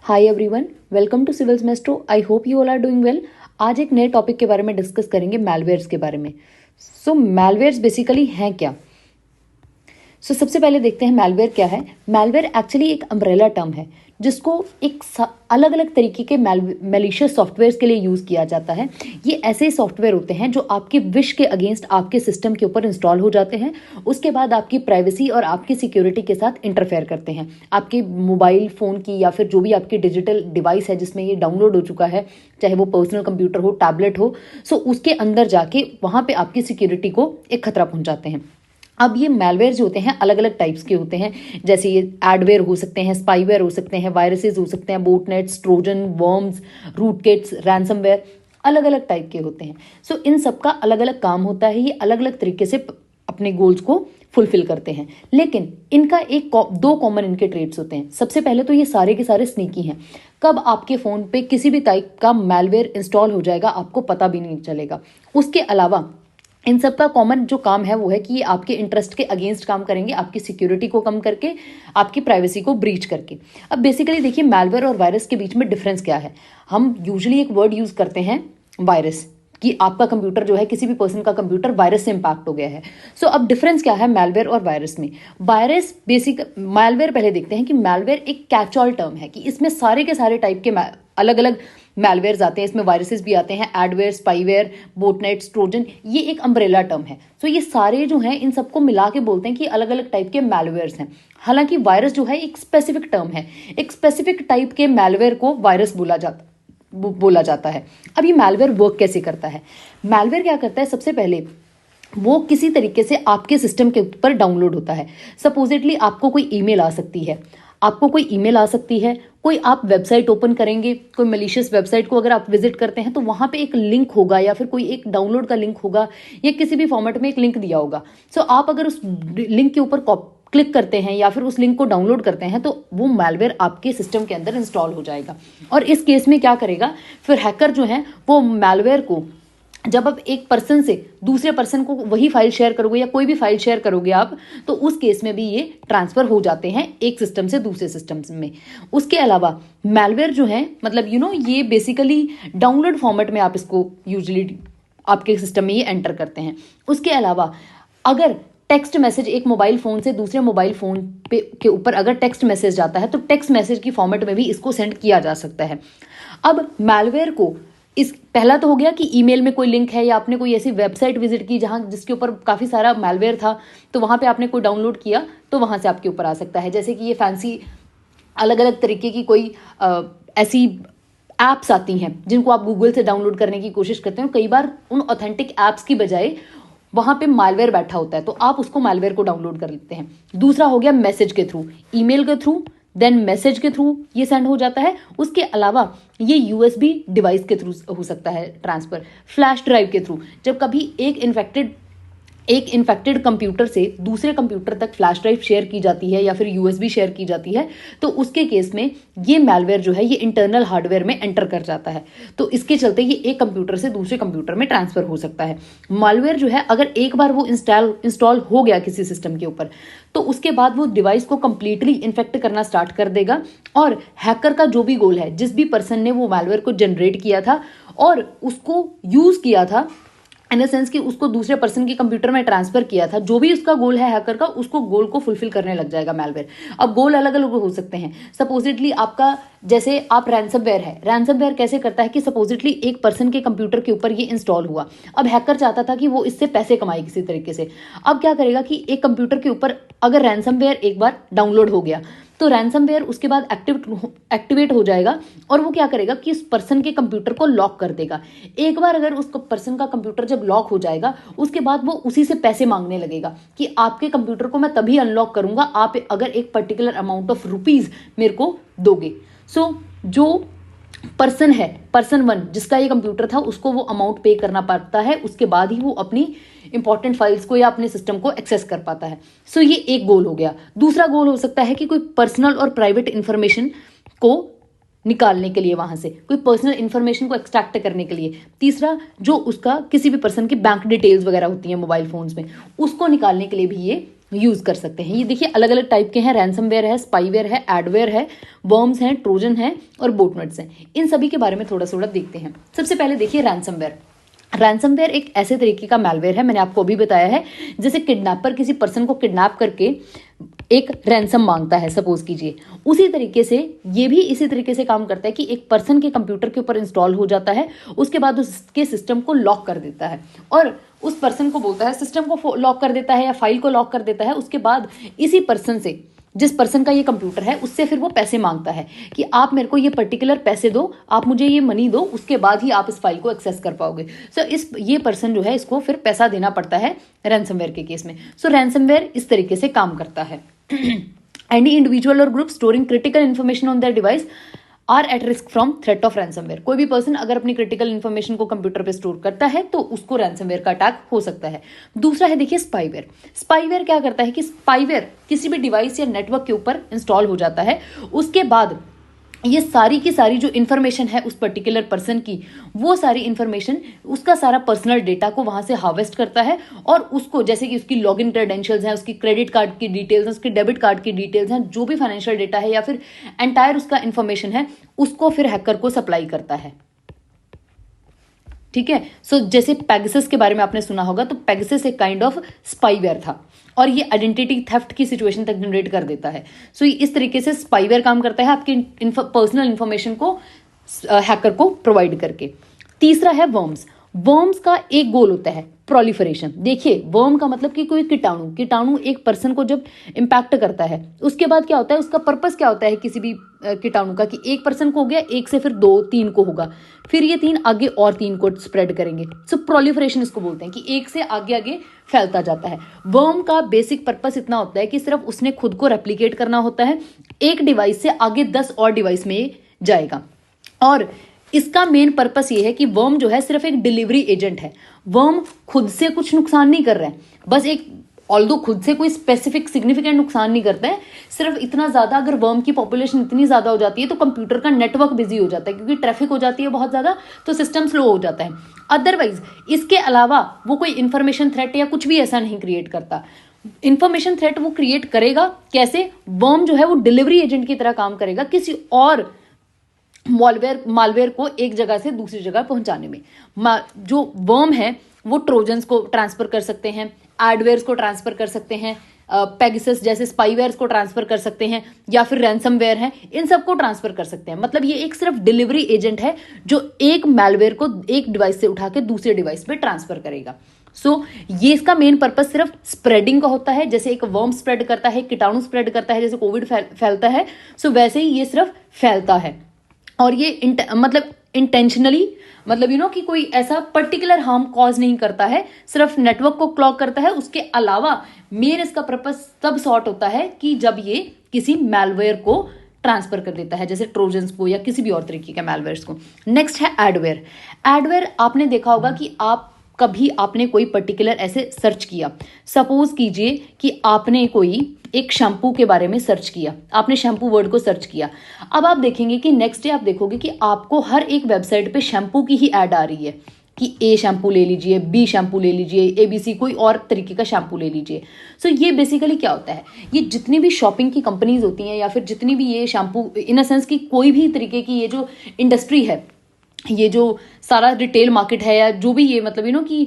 Hi everyone, welcome to civils maestro. I hope you all are doing well. आज एक नए topic के बारे में डिस्कस करेंगे, मैलवेयर्स के बारे में। सो मैलवेयर्स बेसिकली हैं क्या? सबसे पहले देखते हैं मैलवेयर क्या है। मैलवेयर एक्चुअली एक अम्ब्रेला टर्म है जिसको एक अलग अलग तरीके के मैलिशियस सॉफ्टवेयर के लिए यूज़ किया जाता है। ये ऐसे सॉफ्टवेयर होते हैं जो आपके विश के अगेंस्ट आपके सिस्टम के ऊपर इंस्टॉल हो जाते हैं। उसके बाद आपकी प्राइवेसी और आपकी सिक्योरिटी के साथ इंटरफेयर करते हैं। आपके मोबाइल फ़ोन की या फिर जो भी आपकी डिजिटल डिवाइस है जिसमें ये डाउनलोड हो चुका है, चाहे वो पर्सनल कंप्यूटर हो, टैबलेट हो, उसके अंदर जाके वहाँ पर आपकी सिक्योरिटी को एक खतरा पहुँचाते हैं। अब ये मैलवेयर जो होते हैं अलग अलग टाइप्स के होते हैं, जैसे ये एडवेयर हो सकते हैं, स्पाईवेयर हो सकते हैं, वायरसेस हो सकते हैं, बोटनेट्स, ट्रोजन, वर्म्स, रूटकिट्स, रैंसमवेयर, अलग अलग टाइप के होते हैं। इन सब का अलग अलग काम होता है। ये अलग अलग तरीके से अपने गोल्स को फुलफिल करते हैं, लेकिन इनका दो कॉमन इनके ट्रेड्स होते हैं। सबसे पहले तो ये सारे के सारे स्नीकी हैं। कब आपके फ़ोन पे किसी भी टाइप का मैलवेयर इंस्टॉल हो जाएगा आपको पता भी नहीं चलेगा। उसके अलावा इन सब का कॉमन जो काम है वो है कि ये आपके इंटरेस्ट के अगेंस्ट काम करेंगे, आपकी सिक्योरिटी को कम करके, आपकी प्राइवेसी को ब्रीच करके। अब बेसिकली देखिए, मैलवेयर और वायरस के बीच में डिफरेंस क्या है। हम यूजुअली एक वर्ड यूज करते हैं वायरस, कि आपका कंप्यूटर जो है, किसी भी पर्सन का कंप्यूटर वायरस से इंपैक्ट हो गया है। अब डिफरेंस क्या है मैलवेयर और वायरस में? मैलवेयर पहले देखते हैं कि मैलवेयर एक कैच ऑल टर्म है, कि इसमें सारे के सारे टाइप के अलग अलग मैलवेयर्स आते हैं। इसमें वायरसेस भी आते हैं, एडवेयर, स्पाईवेयर, बोटनेट्स, ट्रोजन। ये एक अम्ब्रेला टर्म है। ये सारे जो हैं इन सबको मिला के बोलते हैं कि अलग अलग टाइप के मैलवेयर्स हैं। हालांकि वायरस जो है एक स्पेसिफिक टर्म है। एक स्पेसिफिक टाइप के मैलवेयर को वायरस बोला जाता है। अब ये मैलवेयर वर्क कैसे करता है? मैलवेयर क्या करता है, सबसे पहले वो किसी तरीके से आपके सिस्टम के ऊपर डाउनलोड होता है। सपोजिटली आपको कोई ईमेल आ सकती है, कोई आप वेबसाइट ओपन करेंगे, कोई मलिशियस वेबसाइट को अगर आप विजिट करते हैं तो वहां पे एक लिंक होगा, या फिर कोई एक डाउनलोड का लिंक होगा, या किसी भी फॉर्मेट में एक लिंक दिया होगा। आप अगर उस लिंक के ऊपर क्लिक करते हैं या फिर उस लिंक को डाउनलोड करते हैं तो वो मैलवेयर आपके सिस्टम के अंदर इंस्टॉल हो जाएगा। और इस केस में क्या करेगा, फिर हैकर जो है वो मैलवेयर को, जब आप एक पर्सन से दूसरे पर्सन को वही फाइल शेयर करोगे या कोई भी फाइल शेयर करोगे आप, तो उस केस में भी ये ट्रांसफर हो जाते हैं एक सिस्टम से दूसरे सिस्टम में। उसके अलावा मैलवेयर जो है, मतलब ये बेसिकली डाउनलोड फॉर्मेट में आप इसको यूजुअली आपके सिस्टम में ये एंटर करते हैं। उसके अलावा अगर टेक्स्ट मैसेज एक मोबाइल फोन से दूसरे मोबाइल फोन पे के ऊपर अगर टेक्स्ट मैसेज जाता है तो टेक्स्ट मैसेज की फॉर्मेट में भी इसको सेंड किया जा सकता है। अब मैलवेयर को पहला तो हो गया कि ईमेल में कोई लिंक है, या आपने कोई ऐसी वेबसाइट विजिट की जिसके ऊपर काफ़ी सारा मैलवेयर था, तो वहाँ पे आपने कोई डाउनलोड किया तो वहाँ से आपके ऊपर आ सकता है। जैसे कि ये फैंसी अलग अलग तरीके की कोई ऐसी एप्स आती हैं जिनको आप गूगल से डाउनलोड करने की कोशिश करते हैं। कई बार उन ऑथेंटिक एप्स की बजाय वहाँ पे मैलवेयर बैठा होता है, तो आप उसको मैलवेयर को डाउनलोड कर लेते हैं। दूसरा हो गया मैसेज के थ्रू, ईमेल के थ्रू, देन मैसेज के थ्रू ये सेंड हो जाता है। उसके अलावा ये यूएसबी डिवाइस के थ्रू हो सकता है ट्रांसफर, फ्लैश ड्राइव के थ्रू। जब कभी एक इन्फेक्टेड कंप्यूटर से दूसरे कंप्यूटर तक फ्लैश ड्राइव शेयर की जाती है या फिर यूएसबी शेयर की जाती है, तो उसके केस में ये मैलवेयर जो है ये इंटरनल हार्डवेयर में एंटर कर जाता है। तो इसके चलते ये एक कंप्यूटर से दूसरे कंप्यूटर में ट्रांसफर हो सकता है। मैलवेयर जो है अगर एक बार वो इंस्टॉल हो गया किसी सिस्टम के ऊपर, तो उसके बाद वो डिवाइस को कंप्लीटली इन्फेक्ट करना स्टार्ट कर देगा। और हैकर का जो भी गोल है, जिस भी पर्सन ने वो मैलवेयर को जनरेट किया था और उसको यूज किया था, इन द सेंस कि उसको दूसरे पर्सन के कंप्यूटर में ट्रांसफर किया था, जो भी उसका गोल है हैकर का, उसको गोल को फुलफिल करने लग जाएगा मैलवेयर। अब गोल अलग अलग हो सकते हैं। सपोजिटली आपका, जैसे आप रैंसमवेयर कैसे करता है कि सपोजिटली एक पर्सन के कंप्यूटर के ऊपर ये इंस्टॉल हुआ। अब हैकर चाहता था कि वो इससे पैसे कमाए किसी तरीके से। अब क्या करेगा कि एक कंप्यूटर के ऊपर अगर रैंसमवेयर एक बार डाउनलोड हो गया तो रैंसमवेयर उसके बाद एक्टिवेट हो जाएगा, और वो क्या करेगा कि उस पर्सन के कंप्यूटर को लॉक कर देगा। एक बार अगर उस पर्सन का कंप्यूटर जब लॉक हो जाएगा, उसके बाद वो उसी से पैसे मांगने लगेगा कि आपके कंप्यूटर को मैं तभी अनलॉक करूंगा आप अगर एक पर्टिकुलर अमाउंट ऑफ रुपीज मेरे को दोगे। जो पर्सन वन जिसका ये कंप्यूटर था, उसको वो अमाउंट पे करना पड़ता है, उसके बाद ही वो अपनी इंपॉर्टेंट फाइल्स को या अपने सिस्टम को एक्सेस कर पाता है। ये एक गोल हो गया। दूसरा गोल हो सकता है कि कोई पर्सनल और प्राइवेट इंफॉर्मेशन को निकालने के लिए, वहां से कोई पर्सनल इंफॉर्मेशन को एक्सट्रैक्ट करने के लिए। तीसरा, जो उसका किसी भी पर्सन की बैंक डिटेल्स वगैरह होती हैं मोबाइल फोन्स में, उसको निकालने के लिए भी ये यूज कर सकते हैं। ये देखिए अलग अलग टाइप के हैं, रैंसमवेयर है, स्पाईवेयर है, एडवेयर है, वर्म्स हैं, ट्रोजन है और बोटनेट्स हैं। इन सभी के बारे में थोड़ा थोड़ा देखते हैं। सबसे पहले देखिए रैंसमवेयर। रैंसमवेयर एक ऐसे तरीके का मैलवेयर है, मैंने आपको अभी बताया है, जैसे किडनैपर किसी पर्सन को किडनैप करके एक रैंसम मांगता है, सपोज कीजिए, उसी तरीके से ये भी इसी तरीके से काम करता है कि एक पर्सन के कंप्यूटर के ऊपर इंस्टॉल हो जाता है, उसके बाद उसके सिस्टम को लॉक कर देता है और उस पर्सन को बोलता है, सिस्टम को लॉक कर देता है या फाइल को लॉक कर देता है। उसके बाद इसी पर्सन से, जिस पर्सन का ये कंप्यूटर है, उससे फिर वो पैसे मांगता है कि आप मेरे को ये पर्टिकुलर पैसे दो, आप मुझे ये मनी दो, उसके बाद ही आप इस फाइल को एक्सेस कर पाओगे। सो ये पर्सन जो है इसको फिर पैसा देना पड़ता है रैंसमवेयर के केस में। सो रैंसमवेयर इस तरीके से काम करता है। एनी इंडिविजुअल और group storing critical information on their device are at risk from threat of ransomware. कोई भी पर्सन अगर अपनी क्रिटिकल इन्फॉर्मेशन को कंप्यूटर पे स्टोर करता है तो उसको रैंसमवेयर का अटैक हो सकता है। दूसरा है देखिए स्पाईवेयर। स्पाईवेयर क्या करता है कि स्पाईवेयर किसी भी डिवाइस या नेटवर्क के ऊपर इंस्टॉल हो जाता है, उसके बाद ये सारी की सारी जो इन्फॉर्मेशन है उस पर्टिकुलर पर्सन की, वो सारी इन्फॉर्मेशन, उसका सारा पर्सनल डेटा को वहां से हार्वेस्ट करता है और उसको, जैसे कि उसकी लॉगिन क्रेडेंशियल्स हैं, उसकी क्रेडिट कार्ड की डिटेल्स हैं, उसकी डेबिट कार्ड की डिटेल्स हैं, जो भी फाइनेंशियल डेटा है या फिर एंटायर उसका इन्फॉर्मेशन है, उसको फिर हैकर को सप्लाई करता है। ठीक है। सो जैसे पेगासस के बारे में आपने सुना होगा, तो पेगासस एक काइंड ऑफ स्पाईवेयर था और ये आइडेंटिटी थेफ्ट की सिचुएशन तक जनरेट कर देता है। सो इस तरीके से स्पाईवेयर काम करता है आपकी पर्सनल इंफॉर्मेशन को हैकर को प्रोवाइड करके। तीसरा है वर्म्स। वर्म्स का एक गोल होता है प्रोलिफरेशन। देखिए वर्म का मतलब कि कोई कीटाणु एक पर्सन को जब इम्पैक्ट करता है, उसके बाद क्या होता है, उसका पर्पस क्या होता है किसी भी कीटाणु का, कि एक पर्सन को हो गया, एक से फिर 2 3 को होगा, फिर ये 3 आगे और 3 को स्प्रेड करेंगे। सो प्रोलिफरेशन इसको बोलते हैं कि एक से आगे आगे फैलता जाता है। वर्म का बेसिक पर्पस इतना होता है कि सिर्फ उसने खुद को रेप्लिकेट करना होता है, एक डिवाइस से आगे 10 और डिवाइस में जाएगा। और इसका मेन पर्पस ये है कि वर्म जो है सिर्फ एक डिलीवरी एजेंट है। वर्म खुद से कुछ नुकसान नहीं कर रहे हैं, बस एक, ऑल्दो खुद से कोई स्पेसिफिक सिग्निफिकेंट नुकसान नहीं करते हैं, सिर्फ इतना ज्यादा, अगर वर्म की पॉपुलेशन इतनी ज्यादा हो जाती है तो कंप्यूटर का नेटवर्क बिजी हो जाता है, क्योंकि ट्रैफिक हो जाती है बहुत ज्यादा, तो सिस्टम स्लो हो जाता है। अदरवाइज इसके अलावा वो कोई इंफॉर्मेशन थ्रेट या कुछ भी ऐसा नहीं क्रिएट करता। इंफॉर्मेशन थ्रेट वो क्रिएट करेगा कैसे, वर्म जो है वो डिलीवरी एजेंट की तरह काम करेगा किसी और मालवेयर को एक जगह से दूसरी जगह पहुंचाने में। जो वर्म है वो ट्रोजन्स को ट्रांसफर कर सकते हैं, एडवेयर्स को ट्रांसफर कर सकते हैं, पेगासस जैसे स्पाईवेयर्स को ट्रांसफर कर सकते हैं, या फिर रैंसमवेयर है, इन सबको ट्रांसफर कर सकते हैं। मतलब ये एक सिर्फ डिलीवरी एजेंट है जो एक मैलवेयर को एक डिवाइस से उठा के दूसरे डिवाइस पे ट्रांसफर करेगा। सो ये इसका मेन पर्पस सिर्फ स्प्रेडिंग का होता है, जैसे एक वर्म स्प्रेड करता है, कीटाणु स्प्रेड करता है, जैसे कोविड फैलता है, सो वैसे ही ये सिर्फ फैलता है। और ये मतलब इंटेंशनली, मतलब कि कोई ऐसा पर्टिकुलर हार्म कॉज नहीं करता है, सिर्फ नेटवर्क को क्लॉग करता है। उसके अलावा मेन इसका पर्पस तब सॉर्ट होता है कि जब ये किसी मैलवेयर को ट्रांसफर कर देता है, जैसे ट्रोजन्स को या किसी भी और तरीके के मैलवेयर्स को। नेक्स्ट है एडवेयर। एडवेयर आपने देखा होगा कि आपने कोई पर्टिकुलर ऐसे सर्च किया, सपोज कीजिए कि आपने कोई एक शैम्पू के बारे में सर्च किया, आपने शैम्पू वर्ड को सर्च किया। अब आप देखेंगे कि नेक्स्ट डे आप देखोगे कि आपको हर एक वेबसाइट पे शैम्पू की ही ऐड आ रही है कि ए शैम्पू ले लीजिए, बी शैम्पू ले लीजिए, ABC कोई और तरीके का शैम्पू ले लीजिए। सो ये बेसिकली क्या होता है, ये जितनी भी शॉपिंग की कंपनीज होती हैं या फिर जितनी भी ये शैम्पू इन अ सेंस की कोई भी तरीके की ये जो इंडस्ट्री है, ये जो सारा रिटेल मार्केट है या जो भी ये मतलब कि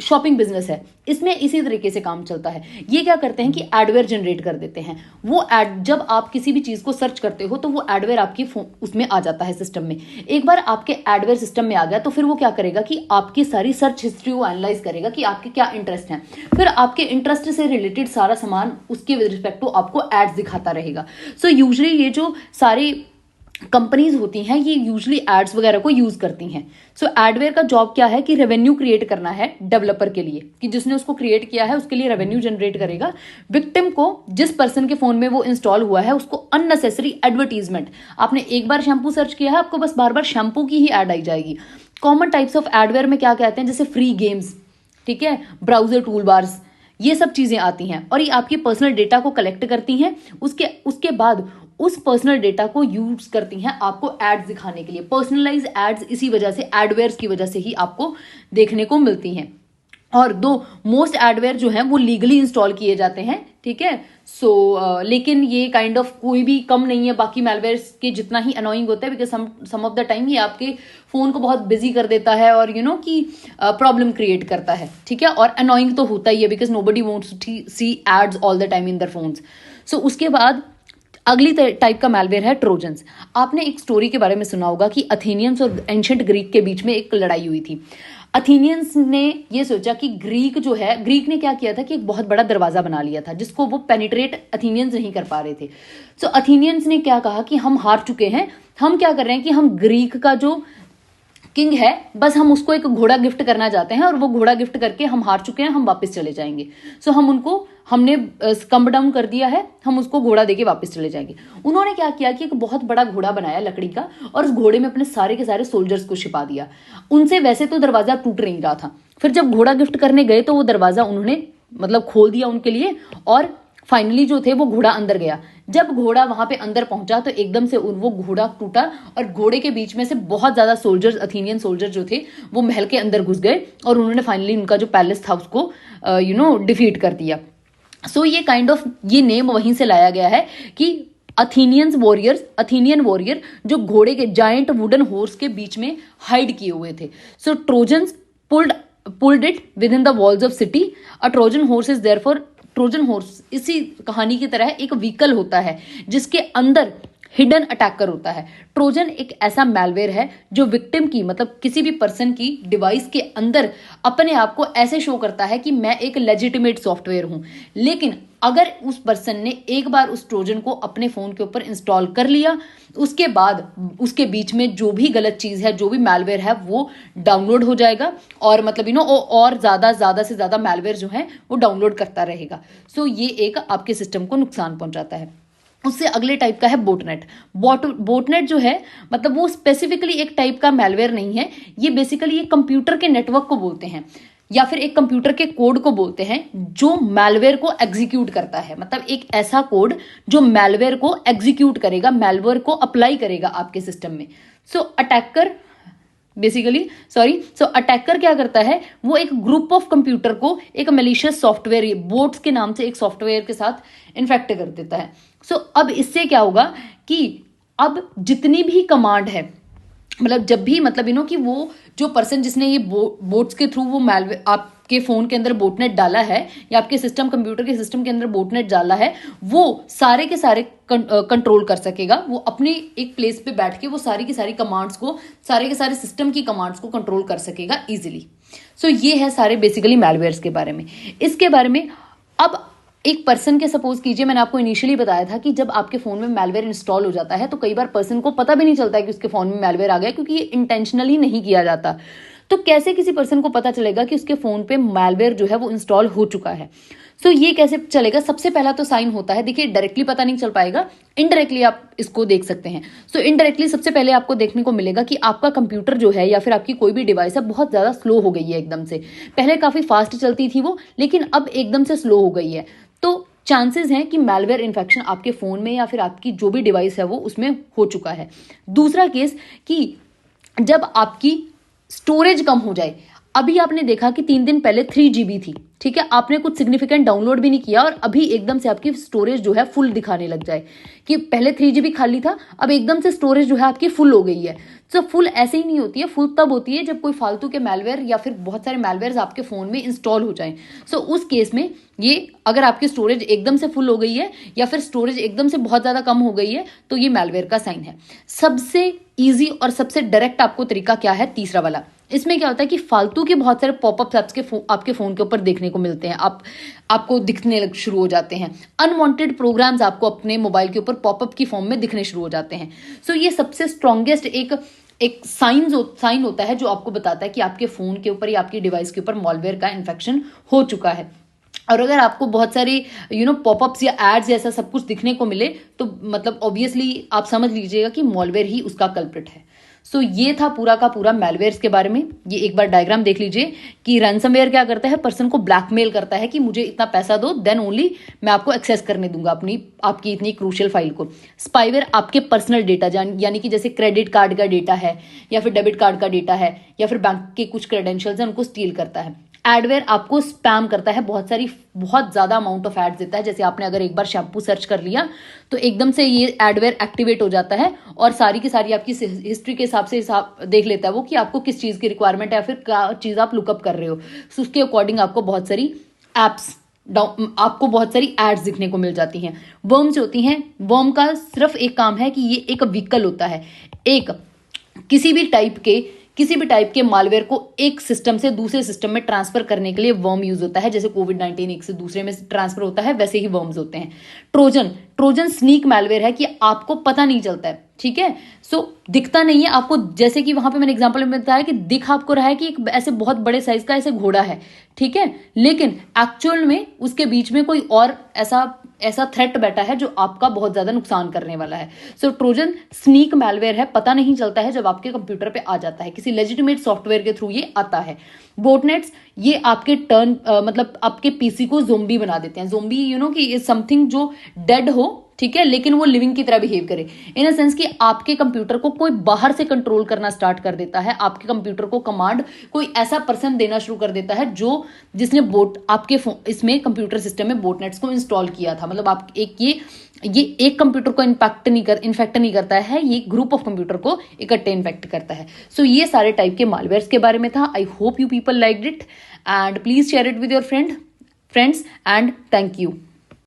शॉपिंग बिजनेस है, इसमें इसी तरीके से काम चलता है। ये क्या करते हैं कि एडवेयर जनरेट कर देते हैं। वो एड, जब आप किसी भी चीज को सर्च करते हो तो वो एडवेयर आपकी उसमें आ जाता है सिस्टम में। एक बार आपके एडवेयर सिस्टम में आ गया तो फिर वो क्या करेगा कि आपकी सारी सर्च हिस्ट्री को एनालाइज करेगा कि आपके क्या इंटरेस्ट हैं, फिर आपके इंटरेस्ट से रिलेटेड सारा सामान उसके विद रिस्पेक्ट टू आपको एड्स दिखाता रहेगा। सो यूजुअली ये जो सारी कंपनीज होती हैं ये यूजुअली एड्स वगैरह को यूज करती हैं। सो एडवेयर का जॉब क्या है कि रेवेन्यू क्रिएट करना है डेवलपर के लिए, कि जिसने उसको क्रिएट किया है उसके लिए रेवेन्यू जनरेट करेगा। विक्टिम को, जिस पर्सन के फोन में वो इंस्टॉल हुआ है, उसको अननेसेसरी एडवर्टीजमेंट, आपने एक बार शैम्पू सर्च किया है, आपको बस बार बार शैम्पू की ही एड आई जाएगी। कॉमन टाइप्स ऑफ एडवेयर में क्या कहते हैं, जैसे फ्री गेम्स, ठीक है, ब्राउजर टूल बार्स, ये सब चीजें आती हैं और ये आपकी पर्सनल डेटा को कलेक्ट करती हैं। उसके बाद उस पर्सनल डेटा को यूज करती हैं आपको एड्स दिखाने के लिए। पर्सनलाइज एड्स इसी वजह से, एडवेयर्स की वजह से ही आपको देखने को मिलती हैं। और दो मोस्ट एडवेयर जो हैं वो लीगली इंस्टॉल किए जाते हैं, ठीक है। लेकिन ये काइंड ऑफ कोई भी कम नहीं है बाकी मैलवेयर्स के जितना ही अनोइंग होता है, because some of the time ये आपके फोन को बहुत बिजी कर देता है और कि प्रॉब्लम क्रिएट करता है, ठीक है। और अनोइंग तो होता ही है because nobody wants to see ads all the time in their phones. So उसके बाद अगली टाइप का मैलवेयर है ट्रोजन्स। आपने एक स्टोरी के बारे में सुना होगा कि अथेनियंस और एंशिएंट ग्रीक के बीच में एक लड़ाई हुई थी। अथेनियंस ने ये सोचा कि ग्रीक ने क्या किया था कि एक बहुत बड़ा दरवाजा बना लिया था जिसको वो पेनिट्रेट अथेनियंस नहीं कर पा रहे थे। सो अथेनियंस ने क्या कहा कि हम हार चुके हैं, हम क्या कर रहे हैं कि हम ग्रीक का जो किंग है बस हम उसको एक घोड़ा गिफ्ट करना चाहते हैं और वो घोड़ा गिफ्ट करके हम हार चुके हैं, हम वापस चले जाएंगे। सो हमने कम डाउन कर दिया है, हम उसको घोड़ा देके वापस चले जाएंगे। उन्होंने क्या किया कि एक बहुत बड़ा घोड़ा बनाया लकड़ी का और उस घोड़े में अपने सारे के सारे सोल्जर्स को छिपा दिया। उनसे वैसे तो दरवाजा टूट नहीं रहा था, फिर जब घोड़ा गिफ्ट करने गए तो वो दरवाजा उन्होंने खोल दिया उनके लिए और फाइनली जो थे वो घोड़ा अंदर गया। जब घोड़ा वहां पे अंदर पहुंचा तो एकदम से वो घोड़ा टूटा और घोड़े के बीच में से बहुत ज्यादा सोल्जर्स, अथेनियन सोल्जर जो थे वो महल के अंदर घुस गए और उन्होंने फाइनली उनका जो पैलेस था उसको डिफीट कर दिया। सो ये काइंड ऑफ ये नेम वहीं से लाया गया है कि अथेनियन वॉरियर जो घोड़े के जायंट वुडन हॉर्स के बीच में हाइड किए हुए थे। So Trojans pulled it within the walls of city. A Trojan horse is therefore, Trojan horse इसी कहानी की तरह एक व्हीकल होता है जिसके अंदर हिडन अटैकर होता है। ट्रोजन एक ऐसा मैलवेयर है जो विक्टिम की किसी भी पर्सन की डिवाइस के अंदर अपने आप को ऐसे शो करता है कि मैं एक लेजिटिमेट सॉफ्टवेयर हूं। लेकिन अगर उस पर्सन ने एक बार उस ट्रोजन को अपने फोन के ऊपर इंस्टॉल कर लिया, उसके बाद उसके बीच में जो भी गलत चीज है, जो भी मैलवेयर है वो डाउनलोड हो जाएगा और और ज्यादा से ज्यादा मैलवेयर जो है वो डाउनलोड करता रहेगा। सो ये एक आपके सिस्टम को नुकसान पहुंचाता है। उससे अगले टाइप का है बोटनेट। बोटनेट जो है वो स्पेसिफिकली एक टाइप का मैलवेयर नहीं है, ये बेसिकली एक कंप्यूटर के नेटवर्क को बोलते हैं या फिर एक कंप्यूटर के कोड को बोलते हैं जो मैलवेयर को एग्जीक्यूट करता है। एक ऐसा कोड जो मैलवेयर को एग्जीक्यूट करेगा, मैलवेयर को अप्लाई करेगा आपके सिस्टम में। अटैकर क्या करता है, वो एक ग्रुप ऑफ कंप्यूटर को एक मैलिशियस सॉफ्टवेयर, बोट्स के नाम से एक सॉफ्टवेयर के साथ इन्फेक्ट कर देता है। अब इससे क्या होगा कि अब जितनी भी कमांड है, जब भी कि वो जो पर्सन जिसने ये बोट्स के थ्रू वो मैलवेयर आपके फोन के अंदर बोटनेट डाला है या आपके कंप्यूटर के सिस्टम के अंदर बोटनेट डाला है, वो सारे के सारे कंट्रोल कर सकेगा। वो अपने एक प्लेस पे बैठ के वो सारी की सारी कमांड्स को, सारे के सारे सिस्टम की कमांड्स को कंट्रोल कर सकेगा इजीली। ये है सारे बेसिकली मैलवेयर्स के बारे में। इसके बारे में अब एक पर्सन के, सपोज कीजिए मैंने आपको इनिशियली बताया था कि जब आपके फोन में मैलवेयर इंस्टॉल हो जाता है तो कई बार पर्सन को पता भी नहीं चलता है कि उसके फोन में मैलवेयर आ गया, क्योंकि ये इंटेंशनली नहीं किया जाता। तो कैसे किसी पर्सन को पता चलेगा कि उसके फोन पे मैलवेयर जो है वो इंस्टॉल हो चुका है? ये कैसे चलेगा? सबसे पहला तो साइन होता है, देखिए डायरेक्टली पता नहीं चल पाएगा, इनडायरेक्टली आप इसको देख सकते हैं। इनडायरेक्टली सबसे पहले आपको देखने को मिलेगा कि आपका कंप्यूटर जो है या फिर आपकी कोई भी डिवाइस है बहुत ज्यादा स्लो हो गई है एकदम से। पहले काफी फास्ट चलती थी वो, लेकिन अब एकदम से स्लो हो गई है। तो चांसेस हैं कि मैलवेयर इन्फेक्शन आपके फोन में या फिर आपकी जो भी डिवाइस है वो उसमें हो चुका है। दूसरा केस कि जब आपकी स्टोरेज कम हो जाए। अभी आपने देखा कि 3 दिन पहले 3 GB थी, ठीक है, आपने कुछ सिग्निफिकेंट डाउनलोड भी नहीं किया और अभी एकदम से आपकी स्टोरेज जो है फुल दिखाने लग जाए कि पहले 3 GB खाली था, अब एकदम से स्टोरेज जो है आपकी फुल हो गई है। फुल ऐसे ही नहीं होती है, फुल तब होती है जब कोई फालतू के मैलवेयर या फिर बहुत सारे मैलवेयर आपके फोन में इंस्टॉल हो जाएं। उस केस में ये अगर आपकी स्टोरेज एकदम से फुल हो गई है या फिर स्टोरेज एकदम से बहुत ज्यादा कम हो गई है तो ये मैलवेयर का साइन है। सबसे इजी और सबसे डायरेक्ट आपको तरीका क्या है? तीसरा वाला। इसमें क्या होता है कि फालतू के बहुत सारे पॉपअप्स आपके फोन के ऊपर देखने को मिलते हैं, आपको दिखने शुरू हो जाते हैं। अनवांटेड प्रोग्राम्स आपको अपने मोबाइल के ऊपर पॉपअप की फॉर्म में दिखने शुरू हो जाते हैं। ये सबसे स्ट्रॉन्गेस्ट एक साइन होता है जो आपको बताता है कि आपके फोन के ऊपर या आपकी डिवाइस के ऊपर मॉलवेयर का इन्फेक्शन हो चुका है। और अगर आपको बहुत सारे पॉपअप्स या एड्स ऐसा सब कुछ दिखने को मिले तो ऑब्वियसली आप समझ लीजिएगा कि मॉलवेयर ही उसका कल्प्रिट है। ये था पूरा का पूरा मैलवेयर्स के बारे में। ये एक बार डायग्राम देख लीजिए कि रैंसमवेयर क्या करता है, पर्सन को ब्लैकमेल करता है कि मुझे इतना पैसा दो, देन ओनली मैं आपको एक्सेस करने दूंगा आपकी इतनी क्रूशियल फाइल को। स्पाईवेयर आपके पर्सनल डेटा यानी कि जैसे क्रेडिट कार्ड का डेटा है या फिर डेबिट कार्ड का डेटा है या फिर बैंक के कुछ क्रेडेंशियल्स हैं उनको स्टील करता है। एडवेयर आपको स्पैम करता है, बहुत ज्यादा अमाउंट ऑफ एड्स देता है। जैसे आपने अगर एक बार शैम्पू सर्च कर लिया तो एकदम से ये एडवेयर एक्टिवेट हो जाता है और सारी की सारी आपकी हिस्ट्री के हिसाब से देख लेता है वो कि आपको किस चीज की रिक्वायरमेंट है या फिर क्या चीज आप लुकअप कर रहे हो। सो उसके अकॉर्डिंग आपको बहुत सारी एप्स आपको बहुत सारी एड्स दिखने को मिल जाती हैं। वर्म्स होती हैं, वर्म का सिर्फ एक काम है कि ये एक व्हीकल होता है, एक किसी भी टाइप के मालवेयर को एक सिस्टम से दूसरे सिस्टम में ट्रांसफर करने के लिए वर्म यूज होता है। जैसे कोविड-19 एक से दूसरे में ट्रांसफर होता है, वैसे ही वर्म्स होते हैं। ट्रोजन स्नीक मालवेयर है कि आपको पता नहीं चलता है, ठीक है। सो दिखता नहीं है आपको, जैसे कि वहां पे मैंने एग्जांपल में बताया कि दिख आपको रहा है कि एक ऐसे बहुत बड़े साइज का ऐसे घोड़ा है, ठीक है, लेकिन एक्चुअल में उसके बीच में कोई और ऐसा थ्रेट बैठा है जो आपका बहुत ज्यादा नुकसान करने वाला है। सो ट्रोजन स्नीक मैलवेयर है, पता नहीं चलता है, जब आपके कंप्यूटर पे आ जाता है, किसी लेजिटिमेट सॉफ्टवेयर के थ्रू ये आता है। बोटनेट्स ये आपके मतलब आपके पीसी को ज़ोंबी बना देते हैं। ज़ोंबी कि इज समथिंग जो डेड हो, ठीक है, लेकिन वो लिविंग की तरह बिहेव करे, इन अ सेंस कि आपके कंप्यूटर को कोई बाहर से कंट्रोल करना स्टार्ट कर देता है। आपके कंप्यूटर को कमांड कोई ऐसा पर्सन देना शुरू कर देता है जिसने आपके इसमें कंप्यूटर सिस्टम में बोटनेट्स को इंस्टॉल किया था। मतलब आप ये एक कंप्यूटर को इन्फेक्ट नहीं करता है, ये ग्रुप ऑफ कंप्यूटर को इकट्ठे इन्फेक्ट करता है। सो ये सारे टाइप के मालवेयर्स के बारे में था। आई hope you people liked it and please share it with your friends and thank you.